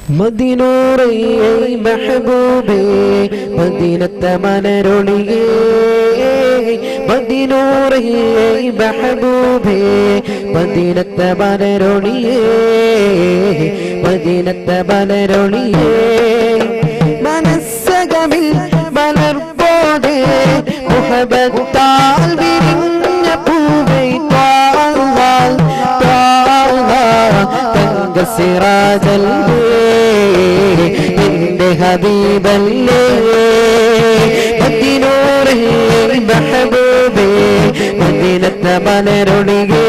മദീനൂറേ മെഹബൂബേ മദീനത്തെ മനരൊളിയേ മദീനൂറേ മെഹബൂബേ മദീനത്തെ മനരൊളിയേ മദീനത്തെ മനരൊളിയേ മനസ്സകമിൽ മലർപ്പോടെ മുഹബത്താൽ വിരിഞ്ഞ പൂവേ തങ്ക സിറാജല്ലേ എന്റെ ഹബീബല്ലേ മദീനൂറേ മെഹബൂബേ മദീനത്തെ മനരൊളിയേ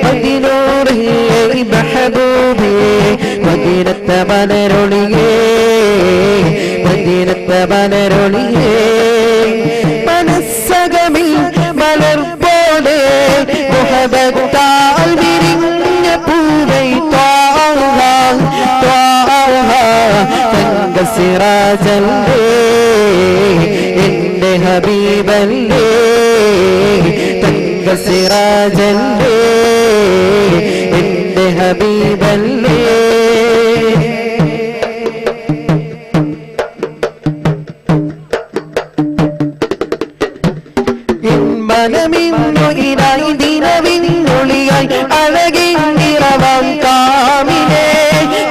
മദീനൂറേ മെഹബൂബേ മദീനത്തെ മനരൊളിയേ മദീനത്തെ മനരൊളിയേ മനസ്സകമിൽ മലർപോലെ മുഹബത്താൽ വിരിഞ്ഞ പൂവേ തങ്ക സിറാജല്ലേ എന്റെ ഹബീബല്ലേ തങ്ക സിറാജല്ലേ എന്റെ ഹബീബല്ലേ മനമിന്നൊയിലായി ദിനവിന്നൊളിയായി അഴകിന്നിറവാം കാമിലേ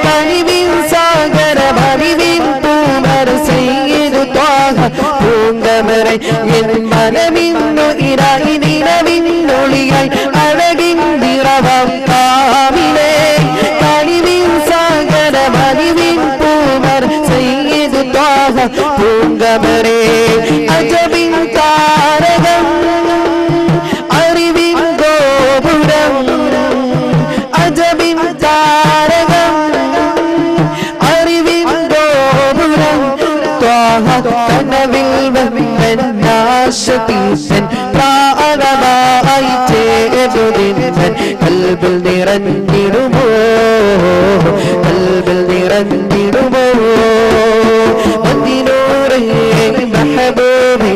കനിവിൻ സാഗരമറിവിൻ പൂമർ സയ്യിദ് ത്വാഹ പൂങ്കമരെ എൻ മനമിന്നൊയിലായി ദിനവിന്നൊളിയായി അഴകിന്നിറവാം കാമിലേ കനിവിൻ സാഗരമറിവിൻ പൂമർ സയ്യിദ് ത്വാഹ പൂങ്കമരെ അജബിൻ താരകം അറിവിൻ ഗോപുരം അജബിൻ താരകം അറിവിൻ ഗോപുരം ത്വാഹ കനവിൽ വന്നാശതീശൻ പ്രാണമായി ചേരുതിന്നൻ കൽബിൽ നിറഞ്ഞിടുമോ കൽബിൽ നിറഞ്ഞിടുമോ മദീനൂറേ മെഹബൂബേ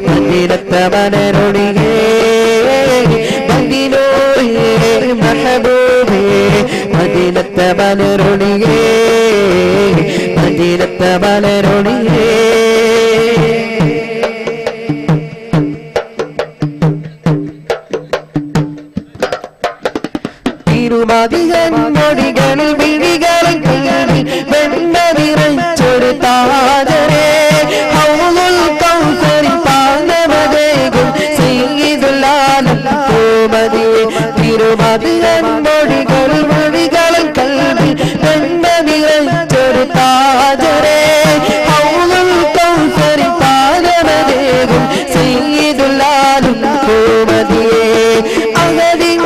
മദീനത്തെ മനരൊളിയേ മദീനൂറേ മെഹബൂബേ മദീനത്തെ മനരൊളിയേ മദീനത്തെ മനരൊളിയേ തിരുമതിയൻ മൊഴികളിൽ വിഴികളിൽ കീറി വെണ്ണ നിറച്ചൊരു താജരേ ഹൗലുൽ കൗസരിൽ പാനമതേകും സയ്യിദുൽ ആലം പൂമതിയെ തിരുമതിയൻ മൊഴികളിൽ കൽവിൽ വെണ്ണ നിറച്ചൊരു താജരേ ഹൗലുൽ കൗസരിൽ പാനമതേകും സയ്യിദുൽ ആലം പൂമതിയെ അഹദിൻ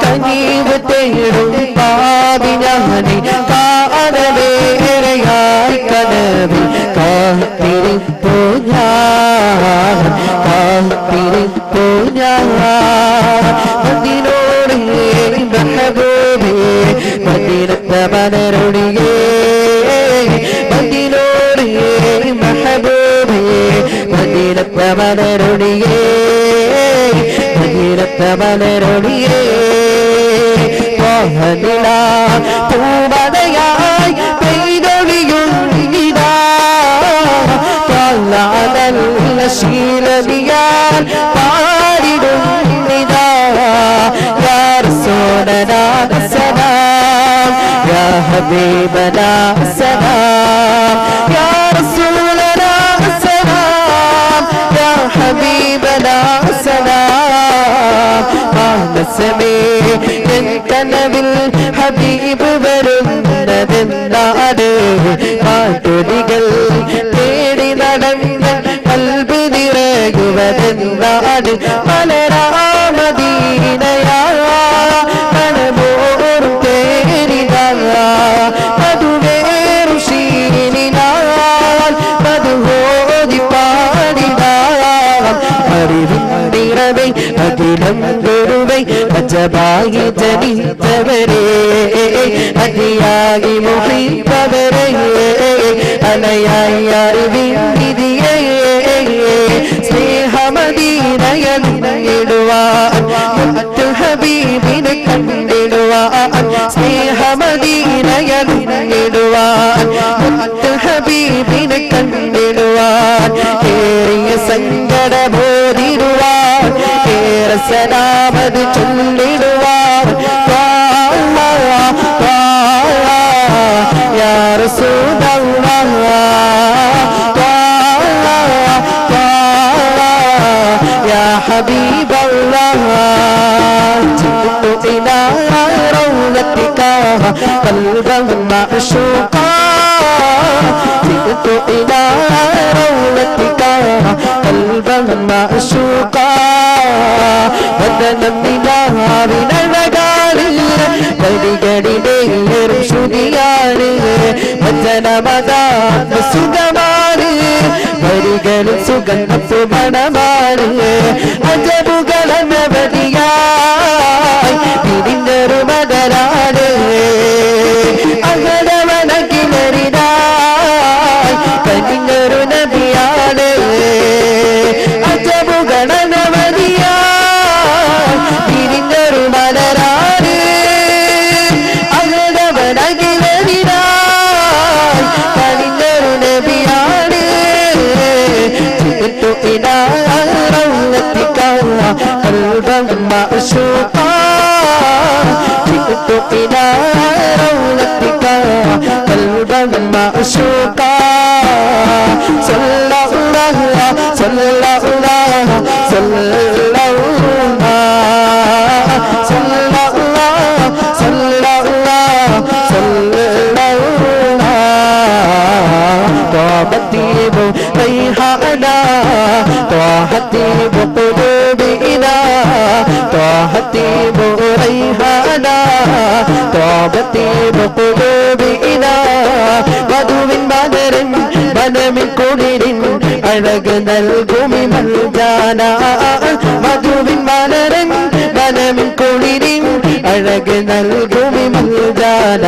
കനീവ് തേടും പാവിനാനി കാനവേറെയായി കനവിൽ കാത്തിരിപ്പോ ഞാൻ കാത്തിരിപ്പോ ഞാൻ മദീനൂറേ മെഹബൂബേ മദീനത്തെ മനരൊളിയേ മദീനൂറേ മെഹബൂബേ മദീനത്തെ മനരൊളിയേ മദീനത്തെ മനരൊളിയേ വാഹനില പൂമതയായി പെയ്തൊഴിയുന്നിതാ നല്ല ശീലമിയാൽ പാടിടുന്നിതാ യാ റസൂലനാ സലാം യാ ഹബീബനാ സലാം യാ റസൂലനാ സലാം യാ ഹബീബനാ സലാം മാനസമേ എൻ കനവിൽ ഹബീബ് വരുന്നതെന്നാണ് പാട്ടുകൾ തേടി നടന്ന കൽബ് നിറയുവതെന്നാണ് മലരാമദീനയാ മനമോർ തേരിതാ മധുവേറു ശീലിനാൽ മധുഹോതി പാടിനാ അറിവിൻ നിറവേ അഖിലം ഗുരുവേ അജബായി ജനിച്ചവരേ അതിയായി മുഹിപ്പവരേ അലയായി അറിവിന്ദിതിയേ സ്നേഹമദീനയിടുവാൻ മുത്തു ഹബീബിനെ കണ്ടിടുവാൻ സ്നേഹമദീനയിടുവാൻ മുത്തു ഹബീബിനെ കണ്ടിടുവാൻ ഏറിയ സങ്കടബോധിടുവാൻ ഏറെ സലാമത് ചൊല്ലിടുവാൻ യാ റസൂലല്ലാഹ് യാ ഹബീബല്ലാഹ് ജിئت إلى روضتك قلبا معشوقا ജിئت إلى روضتك قلبا معشوقا വദനം നിലാവിനഴകാണ് വരികളിലേറും ശ്രുതിയാണ് വചനമതാത്മ സുഖമാണ് വരികളിൽ സുഗന്ധ മണമാണ് അജബുകളനവധിയായി തിരിഞ്ഞൊരു മകരാണ് അകടവനകിലരിതായി കനിഞ്ഞൊരു നദിയാണ് അജബുകളനവധിയായി തിരിഞ്ഞൊരു മലരാണ് അകടവനകിലരിതായി കനിഞ്ഞൊരു നദിയാണ് ജിئت إلى روضتك قلبا معشوقا ജിئت إلى روضتك قلبا معشوقا صلى الله صلى الله صلى الله صلى الله صلى الله صلى الله طابت ريحانا طاحت بقلوبنا طاحت ريحانا طابت بقلوبنا വധുവിൻ മലരൻ വനമിൻ കുളിരിൻ അഴക് നൽകുമി മൽജാന വധുവിൻ മലരൻ വനമിൻ കുളിരിൻ അഴക് നൽകുമി മൽജാന